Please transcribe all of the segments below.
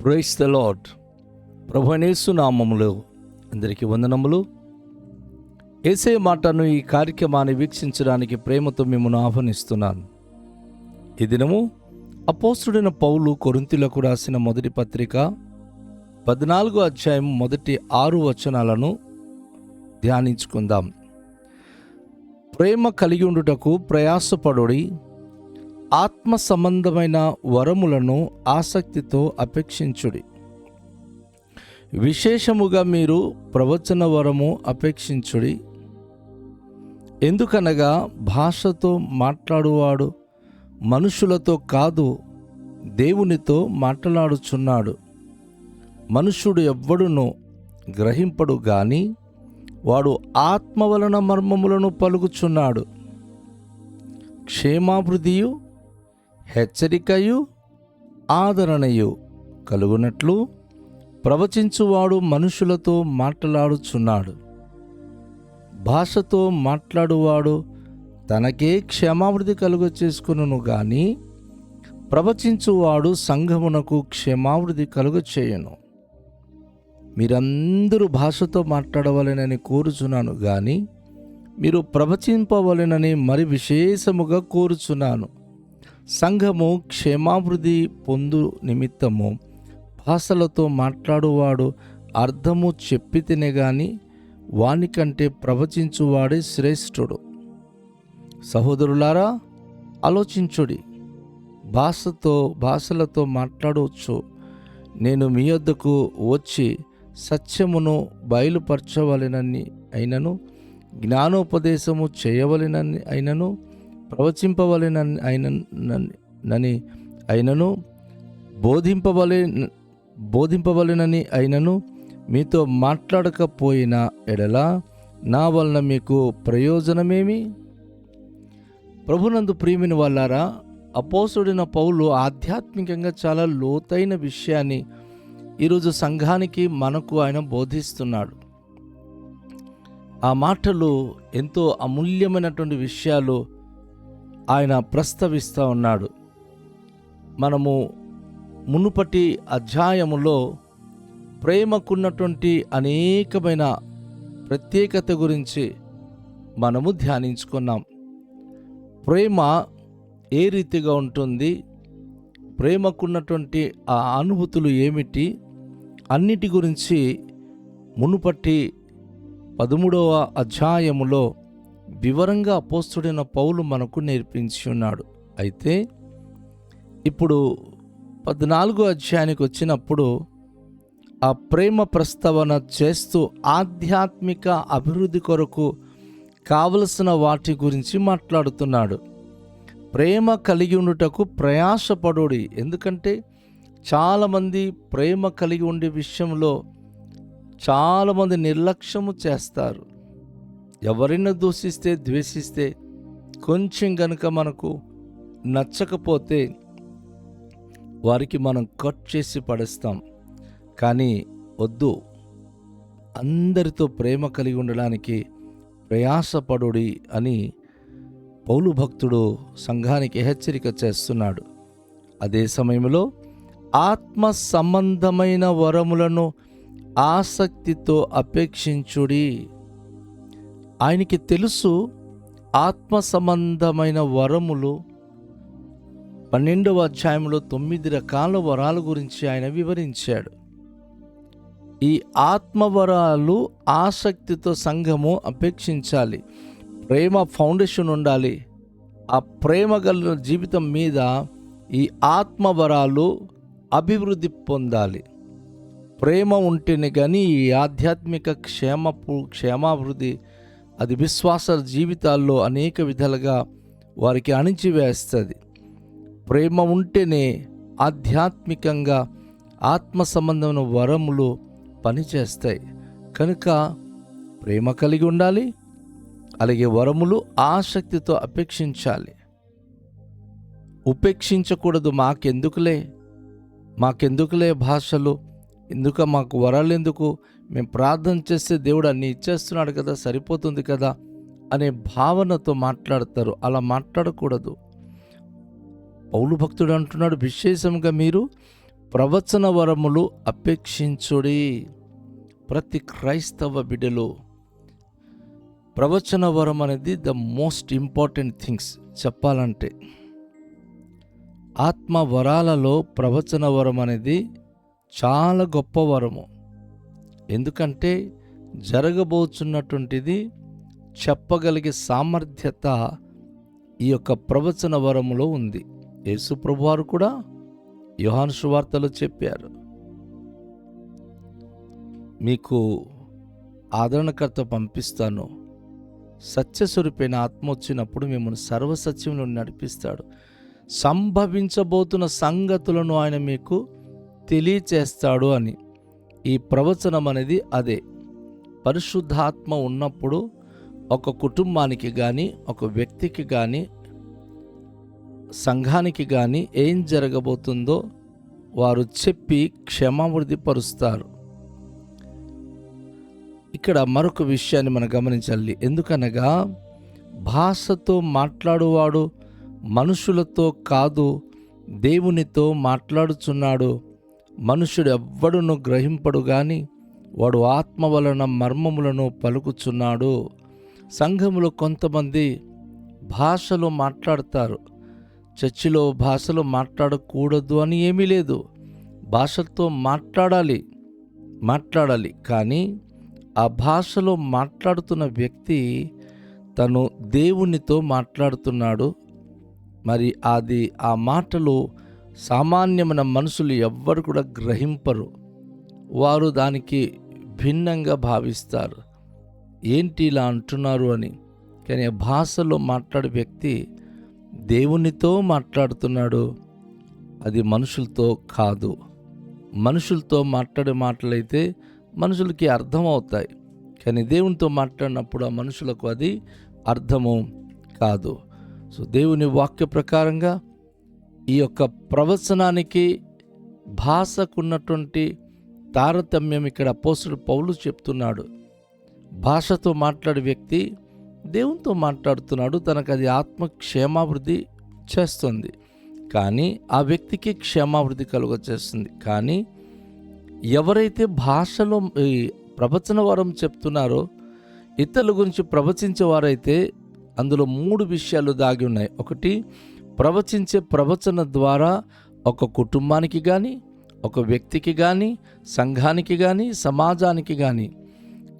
Praise the lord. ప్రభువైన యేసు నామములో అందరికీ వందనములు. యేసయ్య మాటను ఈ కార్యక్రమాన్ని వీక్షించడానికి ప్రేమతో మిమ్మల్ని ఆహ్వానిస్తున్నాను. ఈ దినము అపోస్తుడైన పౌలు కొరింథీయులకు రాసిన మొదటి పత్రిక 14వ అధ్యాయం మొదటి 6 వచనాలను ధ్యానించుకుందాం. ప్రేమ కలిగి ఉండుటకు ప్రయాసపడుడి, ఆత్మ సంబంధమైన వరములను ఆసక్తితో అపేక్షించుడి. విశేషముగా మీరు ప్రవచన వరము అపేక్షించుడి. ఎందుకనగా భాషతో మాట్లాడువాడు మనుషులతో కాదు, దేవునితో మాట్లాడుచున్నాడు. మనుష్యుడు ఎవ్వడును గ్రహింపడు గాని వాడు ఆత్మ వలన మర్మములను పలుకుచున్నాడు. క్షేమాభివృద్ధియు హెచ్చరికయు ఆదరణయు కలుగునట్లు ప్రవచించువాడు మనుషులతో మాట్లాడుచున్నాడు. భాషతో మాట్లాడువాడు తనకే క్షేమాభివృద్ధి కలుగ చేసుకును గాని ప్రవచించువాడు సంఘమునకు క్షేమాభివృద్ధి కలుగ చేయను. మీరందరూ భాషతో మాట్లాడవలెనని కోరుచున్నాను గాని మీరు ప్రవచింపవలెనని మరి విశేషముగా కోరుచున్నాను. సంఘము క్షేమాభివృద్ధి పొందు నిమిత్తము భాషలతో మాట్లాడువాడు అర్థము చెప్పితేనే గాని వానికంటే ప్రవచించువాడే శ్రేష్ఠుడు. సహోదరులారా, ఆలోచించుడి. భాషలతో మాట్లాడవచ్చు. నేను మీ వద్దకు వచ్చి సత్యమును బయలుపరచవలెనని అయినను, జ్ఞానోపదేశము చేయవలెనని అయినను, ప్రవచింపవలెనని అయినను, బోధింపవలెనని అయినను మీతో మాట్లాడకపోయిన ఎడల నా వలన మీకు ప్రయోజనమేమి? ప్రభునందు ప్రియమైన వాళ్ళారా, అపోస్తుడైన పౌలు ఆధ్యాత్మికంగా చాలా లోతైన విషయాన్ని ఈరోజు సంఘానికి మనకు ఆయన బోధిస్తున్నాడు. ఆ మాటలు ఎంతో అమూల్యమైనటువంటి విషయాలు ఆయన ప్రస్తావిస్తూ ఉన్నాడు. మనము మునుపటి అధ్యాయములో ప్రేమకున్నటువంటి అనేకమైన ప్రత్యేకత గురించి మనము ధ్యానించుకున్నాం. ప్రేమ ఏ రీతిగా ఉంటుంది, ప్రేమకున్నటువంటి ఆ అనుభూతులు ఏమిటి, అన్నిటి గురించి మునుపటి 13వ అధ్యాయములో వివరంగా అపోస్తుడైన పౌలు మనకు నేర్పించి ఉన్నాడు. అయితే ఇప్పుడు 14వ అధ్యాయానికి వచ్చినప్పుడు ఆ ప్రేమ ప్రస్తావన చేస్తూ ఆధ్యాత్మిక అభివృద్ధి కొరకు కావలసిన వాటి గురించి మాట్లాడుతున్నాడు. ప్రేమ కలిగి ఉండుటకు ప్రయాసపడుడి. ఎందుకంటే చాలామంది ప్రేమ కలిగి ఉండే విషయంలో చాలామంది నిర్లక్ష్యము చేస్తారు. ఎవరైనా దూషిస్తే, ద్వేషిస్తే, కొంచెం గనుక మనకు నచ్చకపోతే వారికి మనం కట్ చేసి పడేస్తాం. కానీ వద్దు, అందరితో ప్రేమ కలిగి ఉండడానికి ప్రయాసపడుడి అని పౌలు భక్తుడు సంఘానికి హెచ్చరిక చేస్తున్నాడు. అదే సమయంలో ఆత్మ సంబంధమైన వరములను ఆసక్తితో అపేక్షించుడి. ఆయనకి తెలుసు ఆత్మ సంబంధమైన వరములు. 12వ అధ్యాయంలో 9 రకాల వరాల గురించి ఆయన వివరించాడు. ఈ ఆత్మవరాలు ఆసక్తితో సంఘము అపేక్షించాలి. ప్రేమ ఫౌండేషన్ ఉండాలి. ఆ ప్రేమ గల జీవితం మీద ఈ ఆత్మవరాలు అభివృద్ధి పొందాలి. ప్రేమ ఉంటేనే కానీ ఈ ఆధ్యాత్మిక క్షేమాభివృద్ధి అది విశ్వాస జీవితాల్లో అనేక విధాలుగా వారికి అణిచివేస్తుంది. ప్రేమ ఉంటేనే ఆధ్యాత్మికంగా ఆత్మ సంబంధమైన వరములు పనిచేస్తాయి. కనుక ప్రేమ కలిగి ఉండాలి. అలాగే వరములు ఆసక్తితో అపేక్షించాలి. ఉపేక్షించకూడదు. మాకెందుకులే భాషలు, మాకు వరాలు ఎందుకు, మేము ప్రార్థన చేస్తే దేవుడు అన్నీ ఇచ్చేస్తున్నాడు కదా, సరిపోతుంది కదా అనే భావనతో మాట్లాడతారు. అలా మాట్లాడకూడదు. పౌలు భక్తుడు అంటున్నాడు, విశేషంగా మీరు ప్రవచన వరములు అపేక్షించుడి. ప్రతి క్రైస్తవ బిడ్డలో ప్రవచన వరం అనేది ద మోస్ట్ ఇంపార్టెంట్ థింగ్స్. చెప్పాలంటే ఆత్మ వరాలలో ప్రవచన వరం అనేది చాలా గొప్ప వరము. ఎందుకంటే జరగబోతున్నటువంటిది చెప్పగలిగే సామర్థ్యత ఈ యొక్క ప్రవచన వరములో ఉంది. యేసు ప్రభువారు కూడా యోహాను సువార్తలో చెప్పారు, మీకు ఆదరణకర్త పంపిస్తాను, సత్యస్వరూపైన ఆత్మ వచ్చినప్పుడు మిమ్మల్ని సర్వసత్యంలో నడిపిస్తాడు, సంభవించబోతున్న సంగతులను ఆయన మీకు తెలియచేస్తాడు అని. ఈ ప్రవచనం అనేది అదే. పరిశుద్ధాత్మ ఉన్నప్పుడు ఒక కుటుంబానికి కానీ, ఒక వ్యక్తికి కానీ, సంఘానికి కానీ ఏం జరగబోతుందో వారు చెప్పి క్షమావృద్ధి పరుస్తారు. ఇక్కడ మరొక విషయాన్ని మనం గమనించాలి. ఎందుకనగా భాషతో మాట్లాడువాడు మనుషులతో కాదు, దేవునితో మాట్లాడుచున్నాడు. మనుషుడు ఎవ్వడును గ్రహింపడు గాని వాడు ఆత్మ వలన మర్మములను పలుకుచున్నాడు. సంఘములో కొంతమంది భాషలో మాట్లాడతారు. చర్చిలో భాషలో మాట్లాడకూడదు అని ఏమీ లేదు. భాషతో మాట్లాడాలి. కానీ ఆ భాషలో మాట్లాడుతున్న వ్యక్తి తను దేవునితో మాట్లాడుతున్నాడు. మరి ఆ మాటలు సామాన్యమైన మనుషులు ఎవ్వరు కూడా గ్రహింపరు. వారు దానికి భిన్నంగా భావిస్తారు, ఏంటి ఇలా అంటున్నారు అని. కానీ ఆ భాషలో మాట్లాడే వ్యక్తి దేవునితో మాట్లాడుతున్నాడు, అది మనుషులతో కాదు. మనుషులతో మాట్లాడే మాటలైతే మనుషులకి అర్థమవుతాయి, కానీ దేవునితో మాట్లాడినప్పుడు ఆ మనుషులకు అది అర్థము కాదు. సో దేవుని వాక్య ప్రకారంగా ఈ యొక్క ప్రవచనానికి భాషకున్నటువంటి తారతమ్యం ఇక్కడ అపోస్తలుడు పౌలు చెప్తున్నాడు. భాషతో మాట్లాడే వ్యక్తి దేవునితో మాట్లాడుతున్నాడు, తనకు అది ఆత్మ క్షేమాభివృద్ధి చేస్తుంది, కానీ ఆ వ్యక్తికి క్షేమాభివృద్ధి కలుగచేస్తుంది. కానీ ఎవరైతే భాషలో ఈ ప్రవచన వరం చెప్తున్నారో, ఇతరుల గురించి ప్రవచించేవారైతే అందులో 3 విషయాలు దాగి ఉన్నాయి. ఒకటి, ప్రవచించే ప్రవచన ద్వారా ఒక కుటుంబానికి కానీ, ఒక వ్యక్తికి కానీ, సంఘానికి కానీ, సమాజానికి కానీ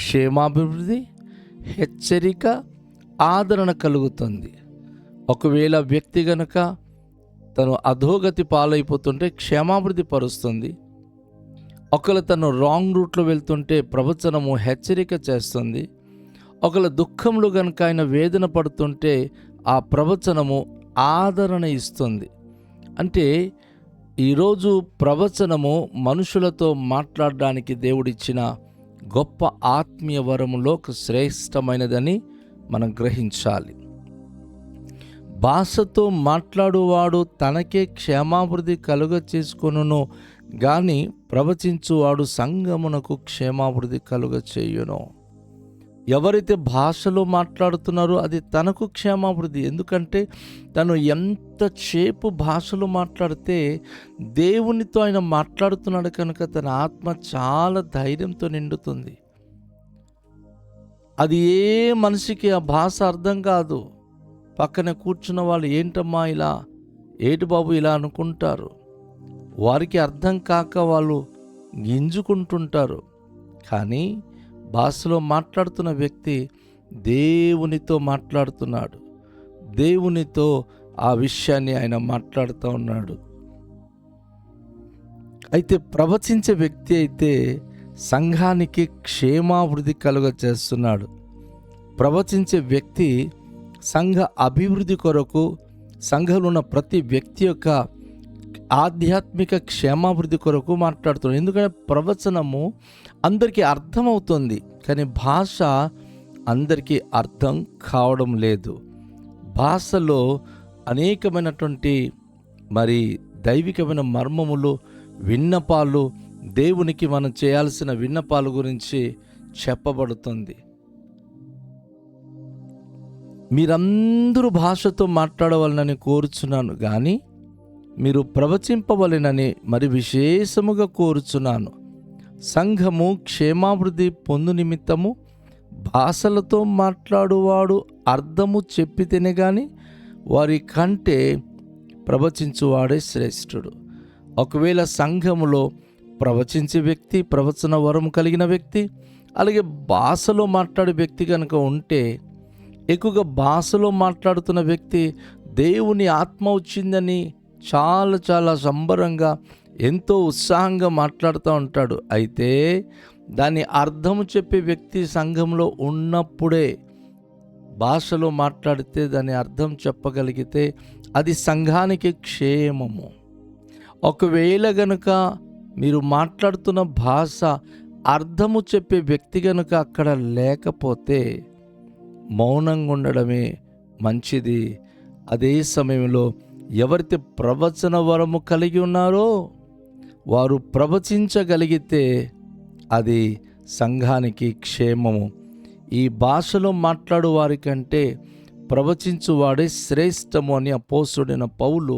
క్షేమాభివృద్ధి, హెచ్చరిక, ఆదరణ కలుగుతుంది. ఒకవేళ వ్యక్తి గనుక తను అధోగతి పాలైపోతుంటే క్షేమాభివృద్ధి పరుస్తుంది. ఒకవేళ తను రాంగ్ రూట్లో వెళ్తుంటే ప్రవచనము హెచ్చరిక చేస్తుంది. ఒకవేళ దుఃఖంలో గనుక ఆయన వేదన పడుతుంటే ఆ ప్రవచనము ఆదరణ ఇస్తుంది. అంటే ఈరోజు ప్రవచనము మనుషులతో మాట్లాడడానికి దేవుడిచ్చిన గొప్ప ఆత్మీయ వరములో ఒక శ్రేష్టమైనదని మనం గ్రహించాలి. భాషతో మాట్లాడువాడు తనకే క్షేమాభివృద్ధి కలుగ చేసుకొనును గాని ప్రవచించువాడు సంఘమునకు క్షేమాభివృద్ధి కలుగ చేయును. ఎవరైతే భాషలో మాట్లాడుతున్నారో అది తనకు క్షేమాభివృద్ధి. ఎందుకంటే తను ఎంతసేపు భాషలో మాట్లాడితే దేవునితో ఆయన మాట్లాడుతున్నాడు కనుక తన ఆత్మ చాలా ధైర్యంతో నిండుతుంది. అది ఏ మనిషికి ఆ భాష అర్థం కాదు. పక్కన కూర్చున్న వాళ్ళు ఏంటమ్మా ఇలా, ఏటి బాబు ఇలా అనుకుంటారు. వారికి అర్థం కాక వాళ్ళు గింజుకుంటుంటారు. కానీ భాషలో మాట్లాడుతున్న వ్యక్తి దేవునితో మాట్లాడుతున్నాడు. దేవునితో ఆ విషయాన్ని ఆయన మాట్లాడుతూ ఉన్నాడు. అయితే ప్రవచించే వ్యక్తి అయితే సంఘానికి క్షేమాభివృద్ధి కలుగ చేస్తున్నాడు. ప్రవచించే వ్యక్తి సంఘ అభివృద్ధి కొరకు, సంఘంలో ఉన్న ప్రతి వ్యక్తి యొక్క ఆధ్యాత్మిక క్షేమాభివృద్ధి కొరకు మాట్లాడుతున్నాడు. ఎందుకంటే ప్రవచనము అందరికీ అర్థమవుతుంది, కానీ భాష అందరికీ అర్థం కావడం లేదు. భాషలో అనేకమైనటువంటి మరి దైవికమైన మర్మములు, విన్నపాలు, దేవునికి మనం చేయాల్సిన విన్నపాల గురించి చెప్పబడుతుంది. మీరందరూ భాషతో మాట్లాడవాలని కోరుచున్నాను, కానీ మీరు ప్రవచింపవలెనని మరి విశేషముగా కోరుచున్నాను. సంఘము క్షేమాభివృద్ధి పొందు నిమిత్తము భాషలతో మాట్లాడువాడు అర్థము చెప్పితేనే గాని వారి కంటే ప్రవచించువాడే శ్రేష్ఠుడు. ఒకవేళ సంఘములో ప్రవచించే వ్యక్తి, ప్రవచన వరం కలిగిన వ్యక్తి, అలాగే భాషలో మాట్లాడే వ్యక్తి కనుక ఉంటే, ఎక్కువగా భాషలో మాట్లాడుతున్న వ్యక్తి దేవుని ఆత్మ వచ్చిందని చాలా చాలా సంబరంగా ఎంతో ఉత్సాహంగా మాట్లాడుతూ ఉంటాడు. అయితే దాని అర్థము చెప్పే వ్యక్తి సంఘంలో ఉన్నప్పుడే భాషలో మాట్లాడితే దాని అర్థం చెప్పగలిగితే అది సంఘానికి క్షేమము. ఒకవేళ గనుక మీరు మాట్లాడుతున్న భాష అర్థము చెప్పే వ్యక్తి గనుక అక్కడ లేకపోతే మౌనంగా ఉండడమే మంచిది. అదే సమయంలో ఎవరైతే ప్రవచన వరము కలిగి ఉన్నారో వారు ప్రవచించగలిగితే అది సంఘానికి క్షేమము. ఈ భాషలో మాట్లాడు వారి కంటే ప్రవచించువాడే శ్రేష్టము అని అపోస్తలుడైన పౌలు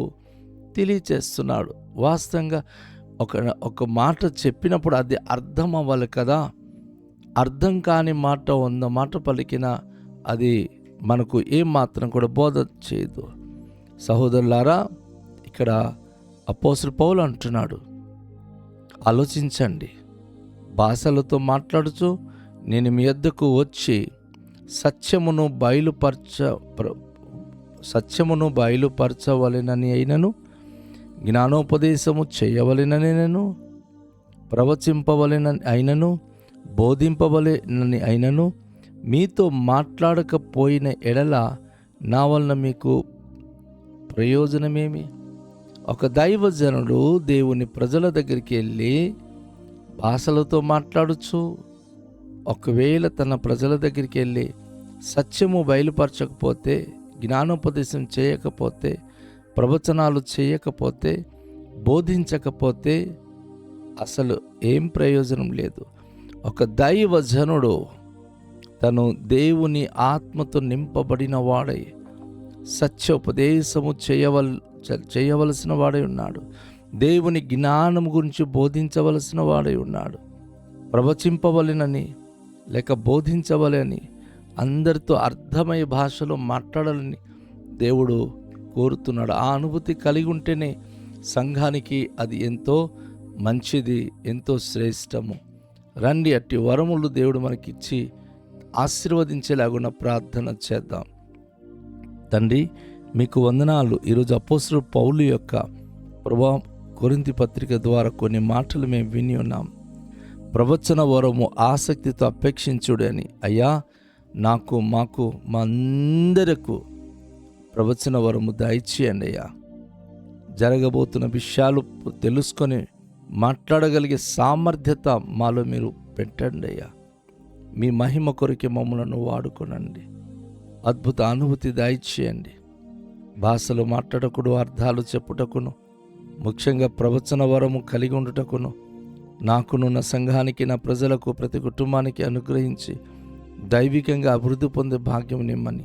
తెలియచేస్తున్నాడు. వాస్తవంగా ఒక మాట చెప్పినప్పుడు అది అర్థం అవ్వాలి కదా. అర్థం కాని మాట 100 మాట పలికినా అది మనకు ఏమాత్రం కూడా బోధ చేయదు. సహోదరులారా, ఇక్కడ అపోస్తలుడు పౌలు అంటున్నాడు, ఆలోచించండి. భాషలతో మాట్లాడుచు నేను మీ యొద్దకు వచ్చి సత్యమును బయలుపరచవలెనని అయినను, జ్ఞానోపదేశము చేయవలెనని, ప్రవచింపవలెనని అయినను, బోధింపవలెనని అయినను మీతో మాట్లాడకపోయిన ఎడల నా వలన మీకు ప్రయోజనమేమి? ఒక దైవజనుడు దేవుని ప్రజల దగ్గరికి వెళ్ళి భాషలతో మాట్లాడుచు ఒకవేళ తన ప్రజల దగ్గరికి వెళ్ళి సత్యము బయలుపరచకపోతే, జ్ఞానోపదేశం చేయకపోతే, ప్రవచనాలు చేయకపోతే, బోధించకపోతే అసలు ఏం ప్రయోజనం లేదు. ఒక దైవజనుడు తను దేవుని ఆత్మతో నింపబడిన వాడై సత్యోపదేశము చేయవలసిన వాడై ఉన్నాడు. దేవుని జ్ఞానం గురించి బోధించవలసిన వాడై ఉన్నాడు. ప్రవచింపవలెనని లేక బోధించవలని, అందరితో అర్థమయ్యే భాషలో మాట్లాడాలని దేవుడు కోరుతున్నాడు. ఆ అనుభూతి కలిగి ఉంటేనే సంఘానికి అది ఎంతో మంచిది, ఎంతో శ్రేష్టము. రండి, అట్టి వరములు దేవుడు మనకిచ్చి ఆశీర్వదించేలాగున్న ప్రార్థన చేద్దాం. తండ్రి, మీకు వందనాలు. ఈరోజు అపోస్తలుడు పౌలు యొక్క కొరింథీ పత్రిక ద్వారా కొన్ని మాటలు మేము విని ఉన్నాం. ప్రవచన వరము ఆసక్తితో అపేక్షించుడు అని. అయ్యా, మాకు మా అందరకు ప్రవచన వరము దయచేయండి అయ్యా. జరగబోతున్న విషయాలు తెలుసుకొని మాట్లాడగలిగే సామర్థ్యత మాలో మీరు పెట్టండి అయ్యా. మీ మహిమ కొరికి మమ్మలను వాడుకోనండి. అద్భుత అనుభూతి దయచేయండి. భాషలు మాట్లాడకుడు, అర్థాలు చెప్పుటకును, ముఖ్యంగా ప్రవచన వరము కలిగి ఉండుటకును నాకును, నా సంఘానికి, నా ప్రజలకు, ప్రతి కుటుంబానికి అనుగ్రహించి దైవికంగా అభివృద్ధి పొందే భాగ్యం నిమ్మని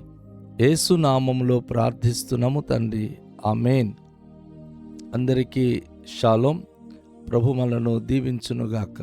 యేసు నామములో ప్రార్థిస్తున్నాము తండ్రి, ఆమేన్. అందరికీ షాలోం. ప్రభు మనలను దీవించునుగాక.